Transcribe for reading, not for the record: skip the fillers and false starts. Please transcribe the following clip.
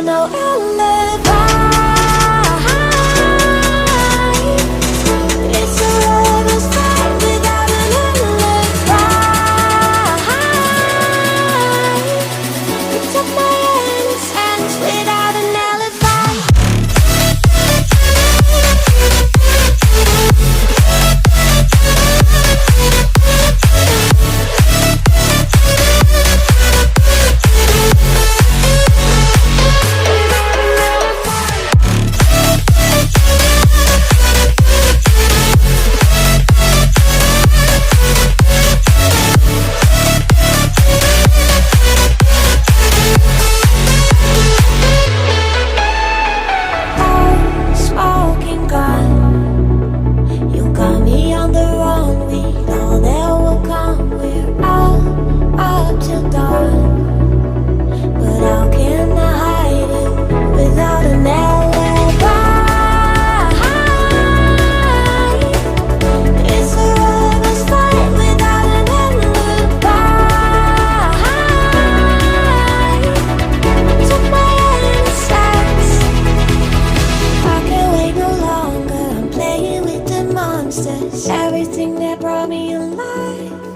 got no alibi. It's a lover's fight without an alibi. You took my innocence without an alibi. Smoking gun, you got me on the run. We know that will come. We're up till dawn. But how can I hide it without an alibi? It's a lover's fight without an alibi. Took my innocence. I can't wait no longer. I'm playing with the monsters. Everything that brought me alive